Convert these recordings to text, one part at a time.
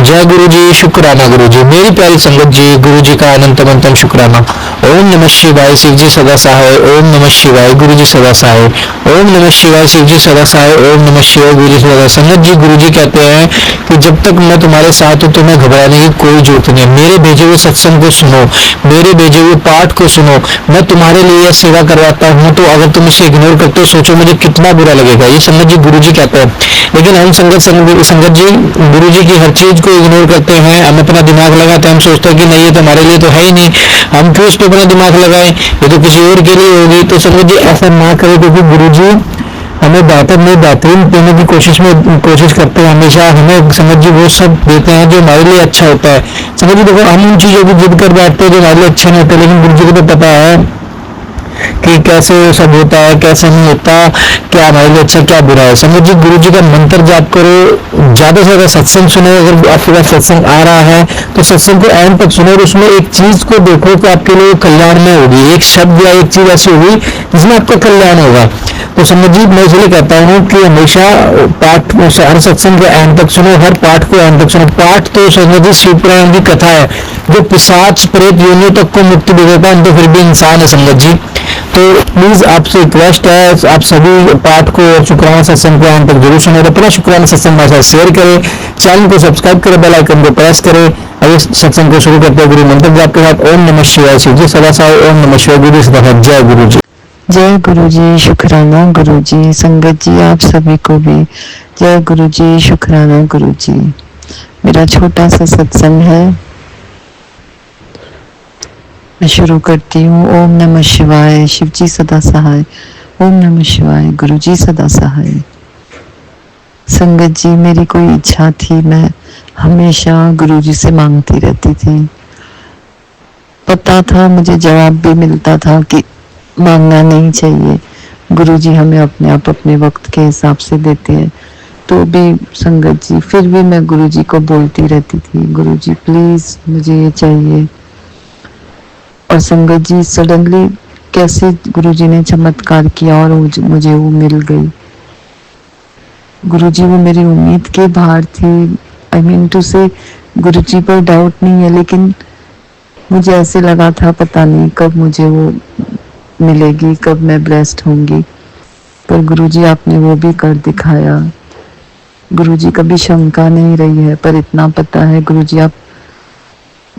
जय गुरु जी, शुक्राना गुरु जी। मेरी प्यारी संगत जी, गुरु जी का अनंत अनंत शुक्राना। ओम नमः शिवाय, शिव जी सदा सहाय। ओम नमः शिवाय, गुरु जी सदा सहाय। ओम नमः शिवाय, शिव जी सदा सहाय। ओम नमः शिवाय, गुरु जी सदा। संगत जी, गुरु जी कहते हैं कि जब तक मैं तुम्हारे साथ हूँ तुम्हें घबराने की कोई जरूरत नहीं है। मेरे भेजे हुए सत्संग को सुनो, मेरे भेजे हुए पाठ को सुनो। मैं तुम्हारे लिए यह सेवा करवाता हूँ, तो अगर तुम इसे इग्नोर करते हो सोचो मुझे कितना बुरा लगेगा। ये संगत जी गुरु जी कहते हैं। लेकिन हम संगत जी गुरु जी की हर चीज को इग्नोर करते हैं। हम अपना दिमाग लगाते हैं, हम सोचते हैं कि नहीं ये तो हमारे लिए तो है ही नहीं, हम क्यों इस पर अपना दिमाग लगाएं, ये तो किसी और के लिए होगी। तो संगत जी ऐसा ना करें, क्योंकि गुरु जी हमें बेहतर में बेहतरीन देने की कोशिश करते हैं। हमेशा हमें संगत जी वो सब देते हैं जो हमारे लिए अच्छा होता है। संगत जी देखो, हम उन चीजों की जिद कर बैठते हैं जो हमारे लिए अच्छे नहीं होते, लेकिन गुरु जी को तो पता है कि कैसे सब होता है कैसे नहीं होता, क्या हमारे लिए अच्छा क्या बुरा है। संगत जी गुरु जी का मंत्र जाप करो, ज्यादा से ज्यादा सत्संग सुनो। अगर आपके पास सत्संग आ रहा है तो सत्संग को एंड तक सुनो और उसमें एक चीज को देखो कि आपके लिए कल्याण में होगी, एक शब्द या एक चीज ऐसी होगी जिसमें आपका कल्याण होगा। तो संगत जी मैं इसलिए कहता हूँ कि हमेशा पाठ हर सत्संग को एंड तक सुनो, हर पाठ को एंड तक सुनो। पाठ तो संगत जी शिव पुराण की कथा है जो पिशाच प्रेत योनियों तक को मुक्ति दे देता है, तो फिर भी इंसान है संगत जी। तो प्लीज आपसे रिक्वेस्ट है, आप सभी पाठ को और शुक्राना सत्संग को अंत तक जरूर सुने। अपना शुक्राना सत्संग हमारे साथ शेयर करें, चैनल को सब्सक्राइब करें, बेल आइकन को प्रेस करें। अभी सत्संग को शुरू करते हैं गुरु मंत्र जाप के साथ। ओम नमः शिवाय, शिव जी सदा सहाय। ओम नमः शिवाय, गुरु सदा सहाय। जय गुरु जी। जय गुरु जी, शुक्राना गुरु जी। संगत जी आप सभी को भी जय गुरु जी, शुक्राना गुरु जी। मेरा छोटा सा सत्संग है, मैं शुरू करती हूँ। ओम नमः शिवाय, शिव जी सदा सहाय। ओम नमः शिवाय, गुरु जी सदा सहाय। संगत जी मेरी कोई इच्छा थी, मैं हमेशा गुरु जी से मांगती रहती थी। पता था, मुझे जवाब भी मिलता था कि मांगना नहीं चाहिए, गुरु जी हमें अपने आप अपने वक्त के हिसाब से देते हैं। तो भी संगत जी फिर भी मैं गुरु जी को बोलती रहती थी, गुरु जी प्लीज मुझे ये चाहिए। और संगत जी सडनली कैसे गुरु जी ने चमत्कार किया और मुझे वो मिल गई। गुरु जी वो मेरी उम्मीद के बाहर थी। आई मीन टू से गुरु जी पर डाउट नहीं है, लेकिन मुझे ऐसे लगा था पता नहीं कब मुझे वो मिलेगी, कब मैं ब्लेस्ड होंगी। पर गुरुजी आपने वो भी कर दिखाया। गुरुजी कभी शंका नहीं रही है, पर इतना पता है गुरुजी आप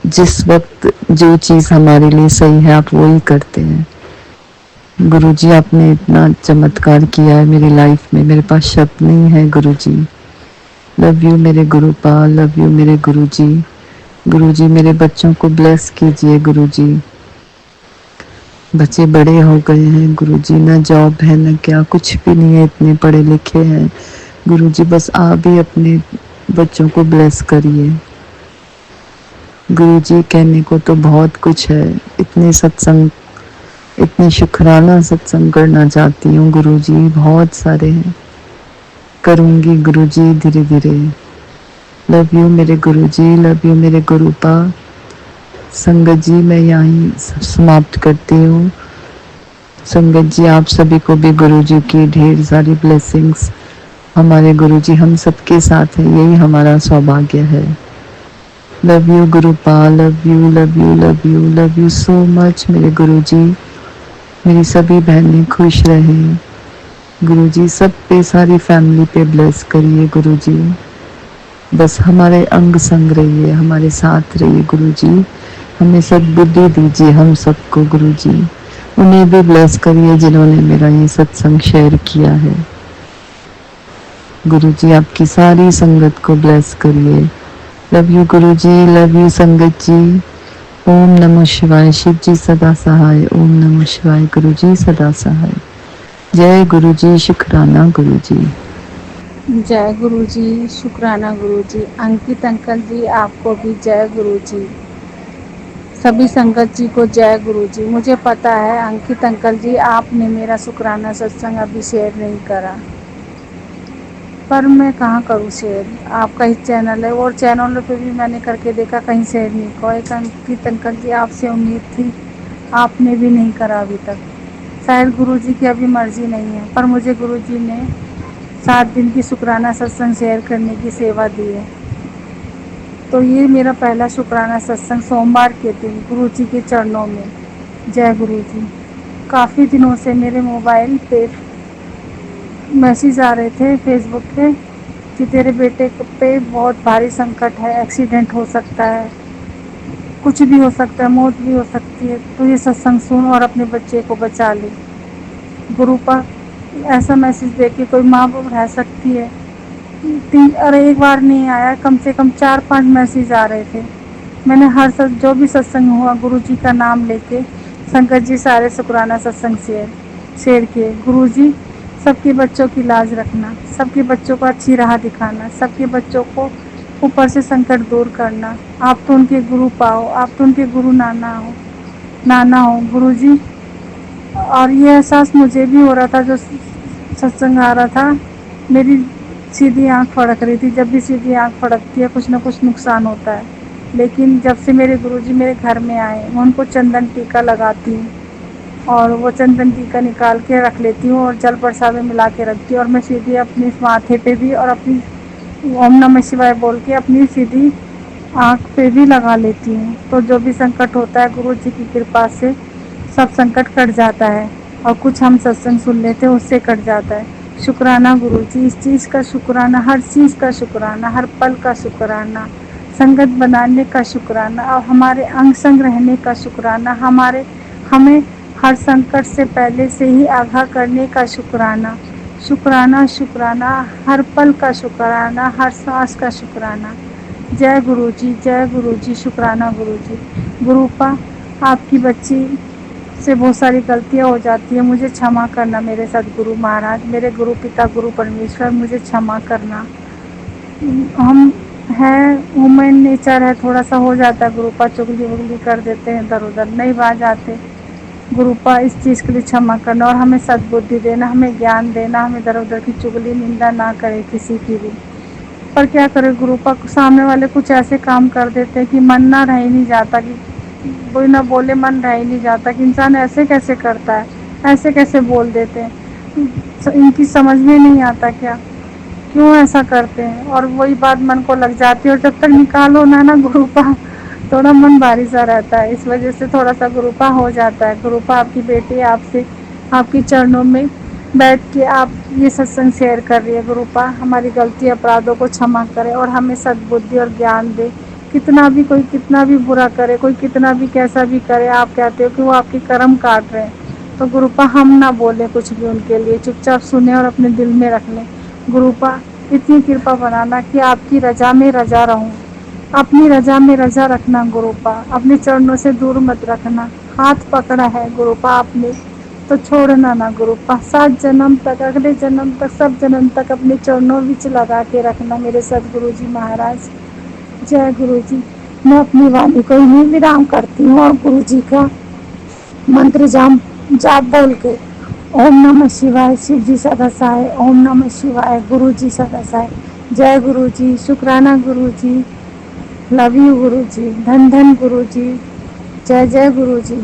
जिस वक्त जो चीज हमारे लिए सही है आप वो ही करते हैं। गुरुजी आपने इतना चमत्कार किया है मेरी लाइफ में, मेरे पास शब्द नहीं है गुरुजी। लव यू मेरे गुरुपाल, लव यू मेरे गुरुजी। गुरुजी मेरे बच्चों को ब्लेस कीजिए गुरुजी। बच्चे बड़े हो गए हैं गुरुजी, ना जॉब है ना क्या, कुछ भी नहीं है, इतने पढ़े लिखे हैं गुरुजी। बस आप ही अपने बच्चों को ब्लेस करिए गुरुजी। कहने को तो बहुत कुछ है, इतने सत्संग, इतने शुक्राना सत्संग करना चाहती हूँ गुरुजी, बहुत सारे हैं, करूँगी गुरुजी धीरे धीरे। लव यू मेरे गुरुजी, लव यू मेरे गुरुपा। संगत जी मैं यहीं समाप्त करती हूँ। संगत जी आप सभी को भी गुरु जी की ढेर सारी ब्लेसिंग्स। हमारे गुरु जी हम सबके साथ हैं, यही हमारा सौभाग्य है। Love you Gurupal, love you love you love you love you so much मेरे गुरु जी। मेरी सभी बहनें खुश रहें गुरु जी, सब पे सारी फैमिली पे ब्लेस करिए गुरु जी। बस हमारे अंग संग रहिए, हमारे साथ रहिए गुरु जी। हमें सद्बुद्धि दीजिए हम सबको गुरु जी। उन्हें भी ब्लेस करिए जिन्होंने मेरा ये सत्संग शेयर किया है गुरु जी। आपकी सारी संगत को ब्लेस करिए। Love you Guru ji, love you संगत जी। ओम नमः शिवाय, शिव जी सदा सहाय। ओम नमः शिवाय, गुरु जी सदा सहाय। जय गुरु जी, शुक्राना गुरु जी। जय गुरु जी, शुक्राना गुरु जी। अंकित अंकल जी आपको भी जय गुरु जी। सभी संगत जी को जय गुरु जी। मुझे पता है अंकित अंकल जी आपने मेरा शुक्राना सत्संग अभी शेयर नहीं करा, पर मैं कहाँ करूँ शेयर, आपका ही चैनल है और चैनलों पे भी मैंने करके देखा कहीं शेयर नहीं हुआ। एक अंकित अंकल जी आपसे उम्मीद थी, आपने भी नहीं करा अभी तक। शायद गुरु जी की अभी मर्जी नहीं है, पर मुझे गुरु जी ने 7 दिन की शुक्राना सत्संग शेयर करने की सेवा दी है। तो ये मेरा पहला शुक्राना सत्संग सोमवार के दिन गुरु जी के चरणों में। जय गुरु जी। काफ़ी दिनों से मेरे मोबाइल पे मैसेज आ रहे थे फेसबुक पे कि तेरे बेटे पे बहुत भारी संकट है, एक्सीडेंट हो सकता है, कुछ भी हो सकता है, मौत भी हो सकती है, तो ये सत्संग सुन और अपने बच्चे को बचा ले। गुरु पर ऐसा मैसेज देख के कोई माँ बाप रह सकती है? अरे एक बार नहीं आया, कम से कम 4-5 मैसेज आ रहे थे। मैंने जो भी सत्संग हुआ गुरु जी का नाम लेके संकट जी सारे शुक्राना सत्संग शेयर किए। गुरु जी सबके बच्चों की लाज रखना, सबके बच्चों को अच्छी राह दिखाना, सबके बच्चों को ऊपर से संकट दूर करना। आप तो उनके गुरु पाओ, आप तो उनके गुरु नाना हो गुरु जी। और ये एहसास मुझे भी हो रहा था जो सत्संग आ रहा था। मेरी सीधी आंख फड़क रही थी, जब भी सीधी आंख फड़कती है कुछ ना कुछ नुकसान होता है। लेकिन जब से मेरे गुरुजी मेरे घर में आए, मैं उनको चंदन टीका लगाती हूँ और वो चंदन टीका निकाल के रख लेती हूँ और जल प्रसाद में मिला के रखती हूँ और मैं सीधी अपनी माथे पे भी और अपनी ओम नमः शिवाय बोल के अपनी सीधी आँख पे भी लगा लेती हूँ। तो जो भी संकट होता है गुरु जी की कृपा से सब संकट कट जाता है और कुछ हम सत्संग सुन लेते हैं उससे कट जाता है। शुक्राना गुरु जी, इस चीज़ का शुक्राना, हर चीज़ का शुक्राना, हर पल का शुक्राना, संगत बनाने का शुक्राना और हमारे अंग संग रहने का शुक्राना, हमें हर संकट से पहले से ही आगाह करने का शुक्राना। शुक्राना शुक्राना, हर पल का शुक्राना, हर सांस का शुक्राना। जय गुरु जी, शुक्राना गुरु जी। गुरुपा आपकी बच्ची से बहुत सारी गलतियाँ हो जाती है, मुझे क्षमा करना मेरे सदगुरु महाराज, मेरे गुरु पिता गुरु परमेश्वर, मुझे क्षमा करना। हम हैं, ह्यूमन नेचर है, थोड़ा सा हो जाता है गुरुपा, चुगली वुगली कर देते हैं, इधर उधर नहीं बाज आते। गुरुपा इस चीज़ के लिए क्षमा करना और हमें सद्बुद्धि देना, हमें ज्ञान देना, हम इधर उधर की चुगली निंदा ना करें किसी की भी। पर क्या करें गुरुपा, सामने वाले कुछ ऐसे काम कर देते हैं कि मन ना रह ही नहीं जाता, कि कोई ना बोले मन रह ही नहीं जाता कि इंसान ऐसे कैसे करता है, ऐसे कैसे बोल देते हैं, इनकी समझ में नहीं आता क्या, क्यों ऐसा करते हैं। और वही बात मन को लग जाती है और जब तक निकालो ना गुरुपा, थोड़ा मन भारी सा रहता है, इस वजह से थोड़ा सा गुरुपा हो जाता है। गुरुपा आपकी बेटी आपसे आपके चरणों में बैठ के आप ये सत्संग शेयर कर रही है। गुरुपा हमारी गलती अपराधों को क्षमा करे और हमें सद्बुद्धि और ज्ञान दे। कोई कितना भी बुरा करे, कोई कितना भी कैसा भी करे, आप कहते हो कि वो आपके कर्म काट रहे हैं, तो गुरुपा हम ना बोले कुछ भी उनके लिए, चुपचाप सुने और अपने दिल में रख लें। गुरुपा इतनी कृपा बनाना कि आपकी रजा में रजा रहूं, अपनी रजा में रजा रखना गुरुपा, अपने चरणों से दूर मत रखना। हाथ पकड़ा है गुरुपा आपने तो छोड़ना ना गुरुपा, 7 जन्म तक, अगले जन्म तक, सब जन्म तक अपने चरणों विच लगा के रखना मेरे सदगुरु जी महाराज। जय गुरु जी। मैं अपनी वाणी को यहीं विराम करती हूँ और गुरु जी का मंत्र जाप बोल के ओम नमः शिवाय, शिव जी सदा सहाय, ओम नमः शिवाय, गुरु जी सदा सहाय। जय गुरु जी, शुक्राना गुरु जी, लव यू गुरु जी, धन धन गुरु जी, जय जय गुरु जी।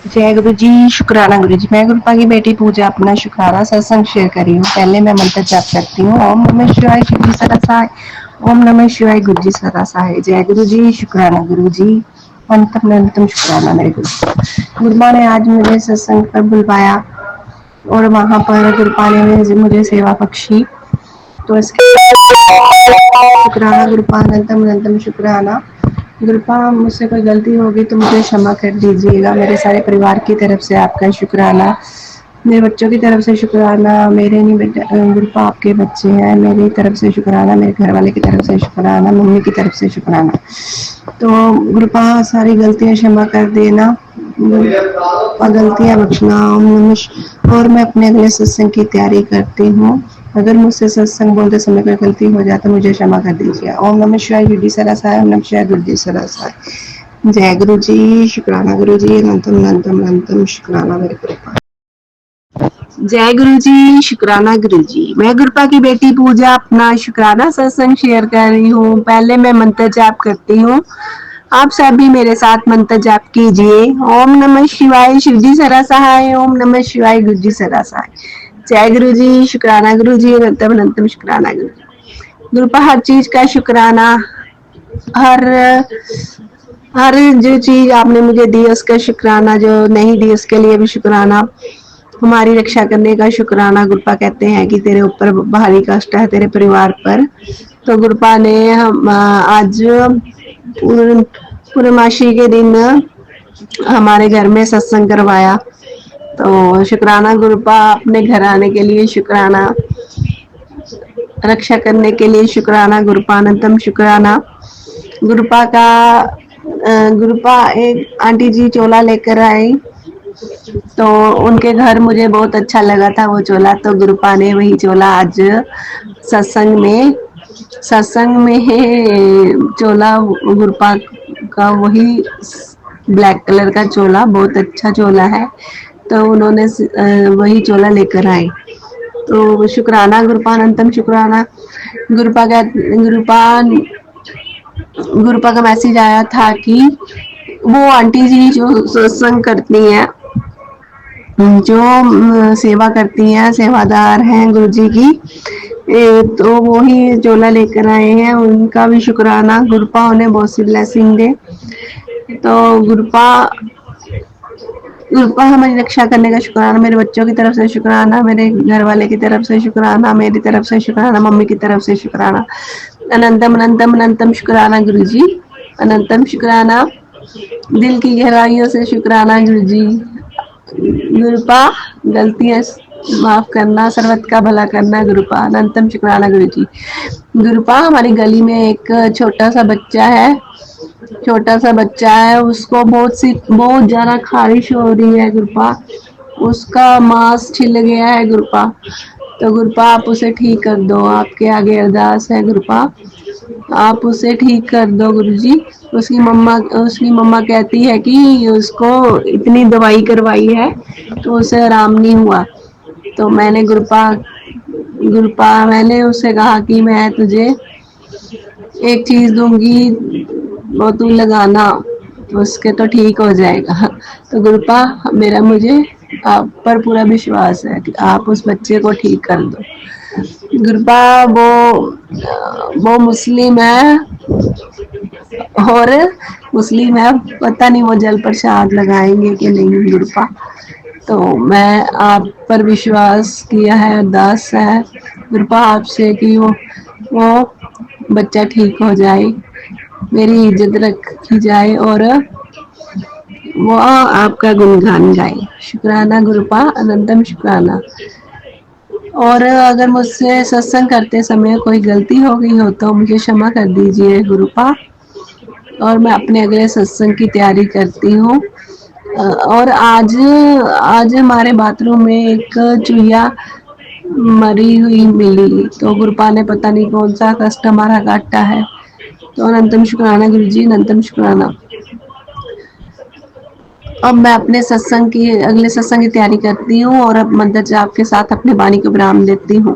जय गुरु जी, शुक्राना गुरु जी। मैं गुरुपा की बेटी पूजा अपना शुक्राना सत्संग शेयर कर रही हूँ। पहले मैं मंत्र जाप करती हूँ, ओम नमः शिवाय, शिव जी सदा सहाय, ओम नमः शिवाय, गुरु जी सदा सहाय। जय गुरु जी, शुक्राना गुरु जी, अंतम शुक्राना मेरे गुरुपा ने आज मुझे सत्संग पर बुलवाया और वहां पर गुरुपा ने मुझे सेवा बख्शी, तो इसके शुक्राना गुरुपा, अनंतम शुक्राना। गुरुपा मुझसे कोई गलती होगी तो मुझे क्षमा कर दीजिएगा। मेरे सारे परिवार की तरफ से आपका शुक्राना, मेरे बच्चों की तरफ से शुक्राना, मेरे नहीं बेटा गुरुपा आपके बच्चे हैं, मेरी तरफ से शुक्राना, मेरे घर वाले की तरफ से शुक्राना, मम्मी की तरफ से शुक्राना। तो गुरुपा सारी गलतियां क्षमा कर देना और गलतियां बख्शना। और मैं अपने अगले सत्संग की तैयारी करती हूँ। अगर मुझसे सत्संग बोलते समय कोई गलती हो जाए तो मुझे क्षमा कर दीजिए। ओम नमः शिवाय, गुरु जी सदा सहाय, ओम नमः शिवाय, गुरु जी सदा सहाय। जय गुरु जी, शुक्राना गुरु जी, अनंतम शुक्राना मेरे गुरुपा। जय गुरु जी, शुक्राना गुरु जी। मैं गुरुपा की बेटी पूजा अपना शुक्राना सत्संग शेयर कर रही हूँ। पहले मैं मंत्र जाप करती हूँ, आप सभी मेरे साथ मंत्र जाप कीजिए। ओम नमः शिवाय, शिव जी सदा सहाय, ओम नमः शिवाय, गुरु जी सदा सहाय। जय गुरु जी, शुक्राना गुरु जी, अनंतम शुक्राना गुरु जी। गुरुपा हर चीज का शुक्राना, हर हर जो चीज आपने मुझे दी उसका शुक्राना, जो नहीं दी उसके लिए भी शुक्राना। हमारी रक्षा करने का शुक्राना। गुरपा कहते हैं कि तेरे ऊपर भारी कष्ट है तेरे परिवार पर, तो गुरपा ने हम आज पूर्णमासी के दिन हमारे घर में सत्संग करवाया। तो शुक्राना गुरपा, अपने घर आने के लिए शुक्राना, रक्षा करने के लिए शुक्राना गुरपा, अनंतम शुक्राना। गुरपा का गुरपा एक आंटी जी चोला लेकर आई, तो उनके घर मुझे बहुत अच्छा लगा था वो चोला, तो गुरपा ने वही चोला आज सत्संग में चोला गुरपा का वही ब्लैक कलर का चोला, बहुत अच्छा चोला है, तो उन्होंने वही चोला लेकर आए। तो शुक्राना गुरपा, अनंतम शुक्राना। गुरपा का मैसेज आया था कि वो आंटी जी जो सत्संग करती हैं, जो सेवा करती हैं, सेवादार हैं गुरु जी की, तो वो ही चोला लेकर आए हैं, उनका भी शुक्राना। गुरपा उन्हें बहुत सी ब्लेसिंग दे। तो गुरपा हमारी रक्षा करने का शुक्राना, मेरे बच्चों की तरफ से शुक्राना, मेरे घर वाले की तरफ से शुक्राना, मेरी तरफ से शुक्राना, मम्मी की तरफ से शुक्राना। अनंतम अनंतम अनंतम शुक्राना गुरु जी, अनंतम शुक्राना, दिल की गहराइयों से शुक्राना गुरु जी। गुरुपा, गलतियां माफ करना, सर्वत का भला करना गुरुपा, अनंतम शुक्राना गुरु जी। गुरुपा, हमारी गली में एक छोटा सा बच्चा है, उसको बहुत ज्यादा खारिश हो रही है गुरुपा, उसका मांस छिल गया है गुरुपा, तो गुरुपा आप उसे ठीक कर दो, आपके आगे अरदास है गुरुपा, आप उसे ठीक कर दो गुरुजी। उसकी मम्मा कहती है कि उसको इतनी दवाई करवाई है तो उसे आराम नहीं हुआ, तो मैंने उससे कहा कि मैं तुझे एक चीज दूंगी, वो तू लगाना, उसके तो ठीक हो जाएगा। तो गुरुपा, मुझे आप पर पूरा विश्वास है कि आप उस बच्चे को ठीक कर दो। गुरुपा, वो मुस्लिम है, और मुस्लिम है, पता नहीं वो जल प्रसाद लगाएंगे कि नहीं गुरुपा, तो मैं आप पर विश्वास किया है, अरदास है गुरुपा आपसे कि वो बच्चा ठीक हो जाए, मेरी इज्जत रखी जाए और वो आपका गुणगान गाए। शुक्राना गुरुपा, अनंतम शुक्राना। और अगर मुझसे सत्संग करते समय कोई गलती हो गई हो तो मुझे क्षमा कर दीजिए गुरुपा, और मैं अपने अगले सत्संग की तैयारी करती हूँ। और आज हमारे बाथरूम में एक चूहिया मरी हुई मिली, तो गुरुपा ने पता नहीं कौन सा कष्ट हमारा काटा है, तो अनंतम शुक्राना गुरु जी, अनंतम शुक्राना। अब मैं अपने अगले सत्संग की तैयारी करती हूँ, और अब मंत्र जाप के साथ अपने वाणी को विराम देती हूँ।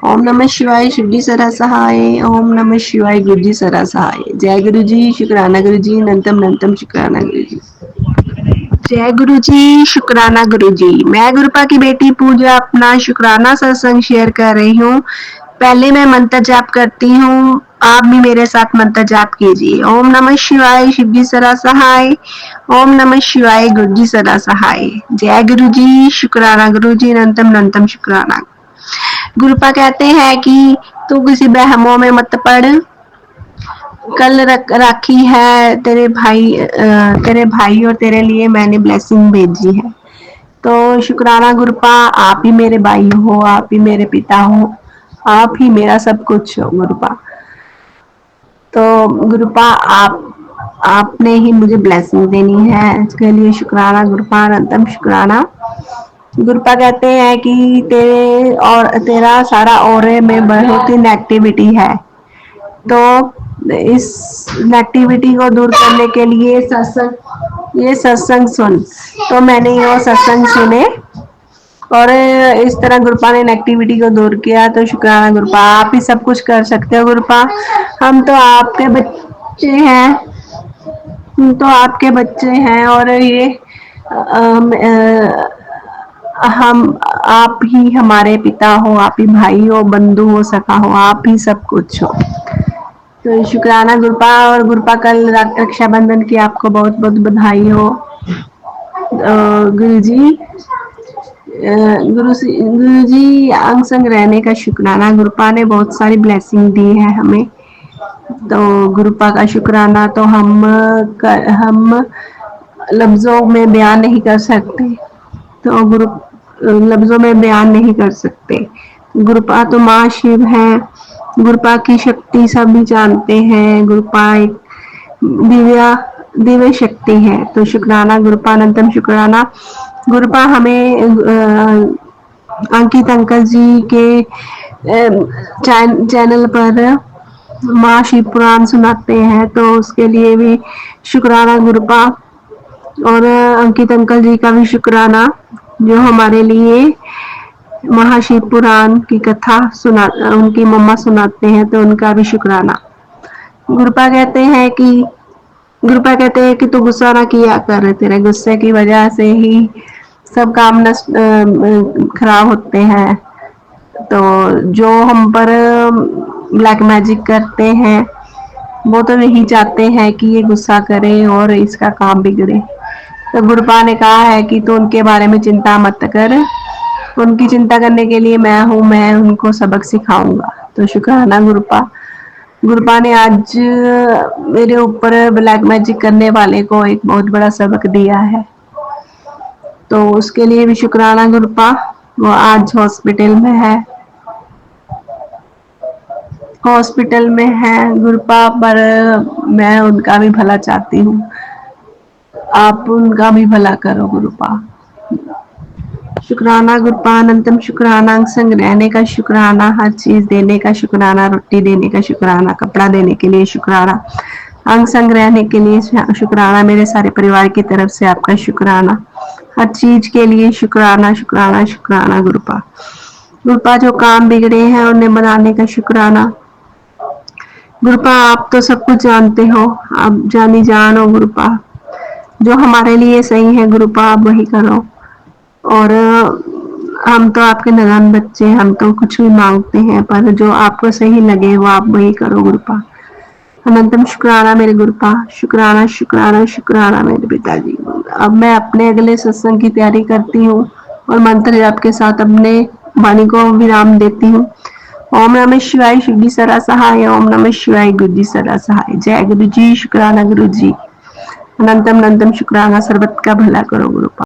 ओम नमः शिवाय, शिव जी सदा सहाय। ओम नमः शिवाय, गुरु जी सदा सहाय। जय गुरु जी, शुक्राना गुरु जी, अनंतम अनंतम शुक्राना गुरु जी। जय गुरु जी, शुक्राना गुरु जी। मैं गुरुपा की बेटी पूजा अपना शुक्राना सत्संग शेयर कर रही हूँ। पहले मैं मंत्र जाप करती हूँ, आप भी मेरे साथ मंत्र जाप कीजिए। ओम नमः शिवाय, शिव जी सदा सहाय। ओम नमः शिवाय, गुरु जी सदा सहाय। जय गुरु जी, शुक्राना गुरु जी, अनंतम अनंतम शुक्राना। गुरुपा कहते हैं कि तू किसी बहमों में मत पड़, कल राखी है, तेरे भाई और तेरे लिए मैंने ब्लेसिंग भेजी है। तो शुक्राना गुरुपा, आप ही मेरे भाई हो, आप ही मेरे पिता हो, आप ही मेरा सब कुछ हो गुरुपा। तो गुरुपा, आपने ही मुझे ब्लेसिंग देनी है, इसके लिए शुक्राना गुरुपा, अनंतम शुक्राना। गुरुपा कहते हैं कि तेरा सारा ऑरे में बहुत ही नेगेटिविटी है, तो इस नेगेटिविटी को दूर करने के लिए ये सत्संग सुन। तो मैंने ये सत्संग सुने, और इस तरह गुरुपा ने नेगेटिविटी को दूर किया। तो शुक्राना गुरुपा, आप ही सब कुछ कर सकते हो गुरुपा, हम तो आपके बच्चे हैं, और ये हम आप ही हमारे पिता हो, आप ही भाई हो, बंधु हो, सखा हो, आप ही सब कुछ हो। तो शुक्राना गुरुपा, और गुरुपा कल रक्षाबंधन की आपको बहुत बहुत बधाई हो। गुरु जी, गुरु जी अंग संग रहने का शुक्राना। गुरुपा ने बहुत सारी ब्लेसिंग दी है हमें, तो गुरुपा का शुक्राना तो हम लफ्जों में बयान नहीं कर सकते, तो गुरु लफ्जों में बयान नहीं कर सकते। गुरुपा तो माँ शिव है, गुरुपा की शक्ति सभी जानते हैं। गुरुपा एक दिव्य शक्ति है। तो शुक्राना गुरुपा, अनंतम शुक्राना। गुरुपा हमें अंकित अंकल जी के चैनल पर माँ शिव पुराण सुनाते हैं, तो उसके लिए भी शुक्राना गुरुपा। और अंकित अंकल जी का भी शुक्राना, जो हमारे लिए महाशिव पुराण की कथा उनकी मम्मा सुनाते हैं, तो उनका भी शुक्राना। गुरुपा कहते हैं कि तू गुस्सा ना किया कर, तेरे गुस्से की वजह से ही सब काम खराब होते हैं। तो जो हम पर ब्लैक मैजिक करते हैं, वो तो नहीं चाहते हैं कि ये गुस्सा करे और इसका काम बिगड़े। तो गुरुपा ने कहा है कि तू उनके बारे में चिंता मत कर, उनकी चिंता करने के लिए मैं हूँ, मैं उनको सबक सिखाऊंगा। तो शुक्राना गुरुपा। गुरुपा ने आज मेरे ऊपर ब्लैक मैजिक करने वाले को एक बहुत बड़ा सबक दिया है, तो उसके लिए भी शुक्राना गुरुपा। वो आज हॉस्पिटल में है गुरुपा, पर मैं उनका भी भला चाहती हूँ, आप उनका भी भला करो गुरुपा। शुक्राना गुरुपा, अनंतम शुक्राना। संग रहने का शुक्राना, हर चीज देने का शुक्राना, रोटी देने का शुक्राना, कपड़ा देने के लिए शुक्राना, अंग संग रहने के लिए शुक्राना, मेरे सारे परिवार की तरफ से आपका शुक्राना, हर चीज के लिए शुक्राना शुक्राना शुक्राना गुरुपा। गुरुपा जो काम बिगड़े हैं उन्हें बनाने का शुक्राना। गुरुपा आप तो सब कुछ जानते हो, आप जानी जान हो गुरुपा, जो हमारे लिए सही है गुरुपा आप वही करो। और हम तो आपके नादान बच्चे, हम तो कुछ भी मांगते हैं, पर जो आपको सही लगे वो आप वही करो गुरुपा। अनंतम शुक्राना मेरे गुरुपा, शुक्राना शुक्राना शुक्राना मेरे पिताजी। अब मैं अपने अगले सत्संग की तैयारी करती हूँ और मंत्र जाप के साथ अपने वाणी को विराम देती हूँ। ओम नमः शिवाय, शिव जी सदा सहाय। ओम नमः शिवाय, गुरु जी सदा सहाय। जय गुरु जी, शुक्राना गुरु जी। अनंतम अनंतम शुक्राना, सर्वत का भला करो गुरुपा।